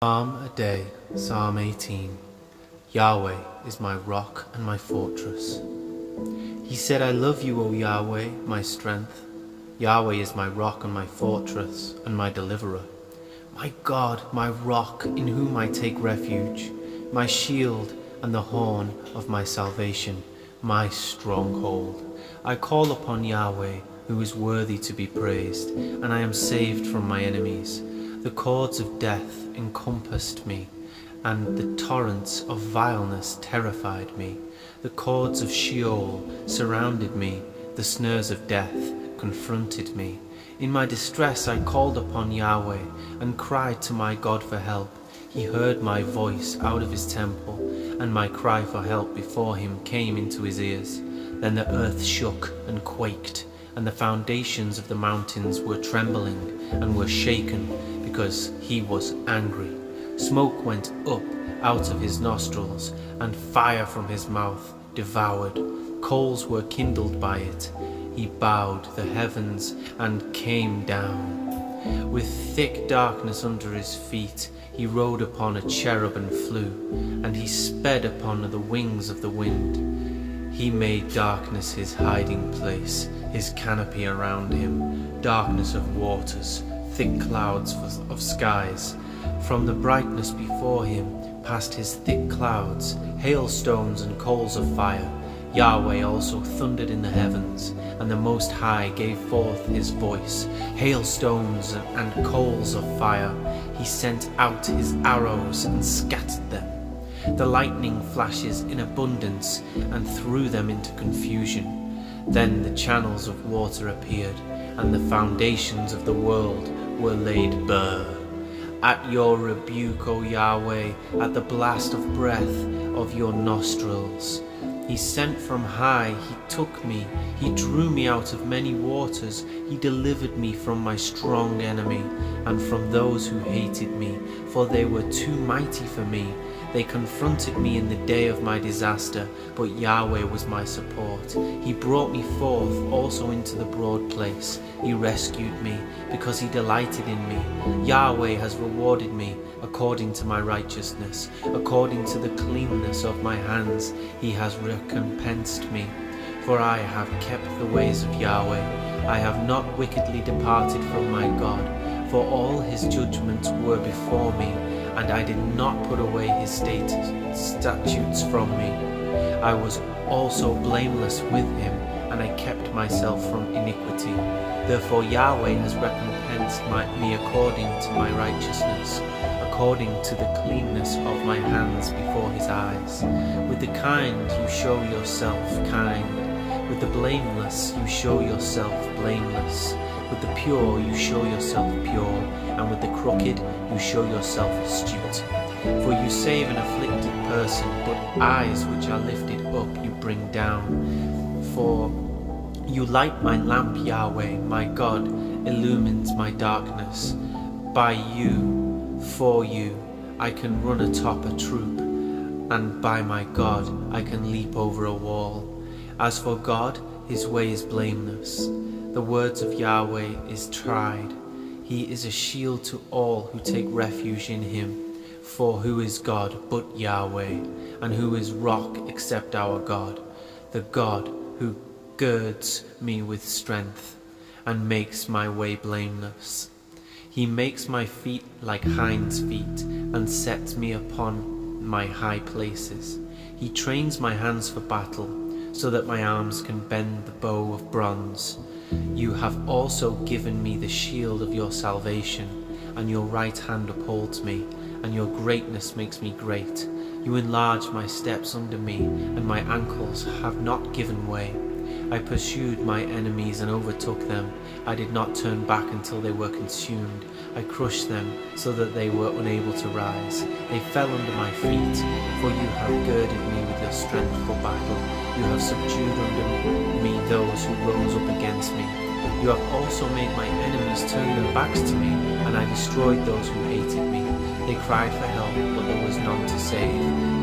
Psalm a day, Psalm 18. Yahweh is my rock and my fortress. He said, I love you, O Yahweh, my strength. Yahweh is my rock and my fortress and my deliverer. My God, my rock, in whom I take refuge, my shield and the horn of my salvation, my stronghold. I call upon Yahweh, who is worthy to be praised, and I am saved from my enemies. The cords of death encompassed me, and the torrents of vileness terrified me. The cords of Sheol surrounded me, the snares of death confronted me. In my distress I called upon Yahweh, and cried to my God for help. He heard my voice out of his temple, and my cry for help before him came into his ears. Then the earth shook and quaked, and the foundations of the mountains were trembling and were shaken, because he was angry. Smoke went up out of his nostrils, and fire from his mouth devoured. Coals were kindled by it. He bowed the heavens and came down. With thick darkness under his feet, he rode upon a cherub and flew, and he sped upon the wings of the wind. He made darkness his hiding place, his canopy around him, darkness of waters, thick clouds of skies. From the brightness before him passed his thick clouds, hailstones and coals of fire. Yahweh also thundered in the heavens, and the Most High gave forth his voice. Hailstones and coals of fire. He sent out his arrows and scattered them. The lightning flashes in abundance and threw them into confusion. Then the channels of water appeared, and the foundations of the world were laid bare. At your rebuke, O Yahweh, at the blast of breath of your nostrils. He sent from high, he took me, he drew me out of many waters, he delivered me from my strong enemy, and from those who hated me, for they were too mighty for me. They confronted me in the day of my disaster, but Yahweh was my support. He brought me forth also into the broad place. He rescued me, because he delighted in me. Yahweh has rewarded me according to my righteousness, according to the cleanness of my hands. He has recompensed me. For I have kept the ways of Yahweh. I have not wickedly departed from my God, for all his judgments were before me, and I did not put away his statutes from me. I was also blameless with him, and I kept myself from iniquity. Therefore Yahweh has recompensed me according to my righteousness, according to the cleanness of my hands before his eyes. With the kind you show yourself kind, with the blameless you show yourself blameless. With the pure you show yourself pure, and with the crooked you show yourself astute. For you save an afflicted person, but eyes which are lifted up you bring down. For you light my lamp, Yahweh, my God, illumines my darkness. By you, for you, I can run atop a troop, and by my God I can leap over a wall. As for God, his way is blameless. The words of Yahweh is tried. He is a shield to all who take refuge in him. For who is God but Yahweh? And who is rock except our God? The God who girds me with strength and makes my way blameless. He makes my feet like hinds' feet and sets me upon my high places. He trains my hands for battle, so that my arms can bend the bow of bronze. You have also given me the shield of your salvation, and your right hand upholds me, and your greatness makes me great. You enlarge my steps under me, and my ankles have not given way. I pursued my enemies and overtook them. I did not turn back until they were consumed. I crushed them so that they were unable to rise. They fell under my feet, for you have girded me with your strength for battle. You have subdued under me those who rose up against me. You have also made my enemies turn their backs to me, and I destroyed those who hated me. They cried for help, but there was none to save,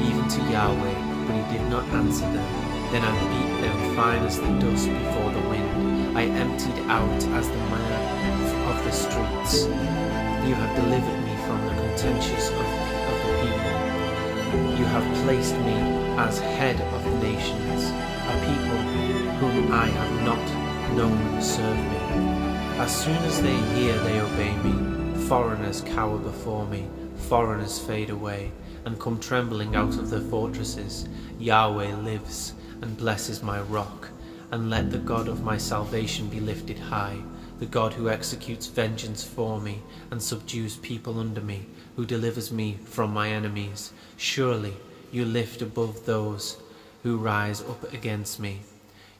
even to Yahweh, but he did not answer them. Then I beat them fine as the dust before the wind. I emptied out as the mire of the streets. You have delivered me from the contentious of You have placed me as head of the nations. A people whom I have not known serve me. As soon as they hear, they obey me. Foreigners cower before me. Foreigners fade away and come trembling out of their fortresses. Yahweh lives and blesses my rock. And let the God of my salvation be lifted high, the God who executes vengeance for me and subdues people under me, who delivers me from my enemies. Surely you lift above those who rise up against me.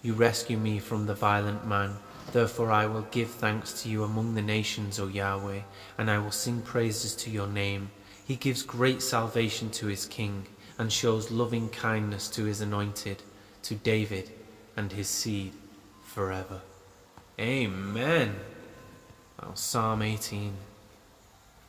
You rescue me from the violent man. Therefore I will give thanks to you among the nations, O Yahweh, and I will sing praises to your name. He gives great salvation to his king, and shows loving kindness to his anointed, to David and his seed forever. Amen. Well, Psalm 18.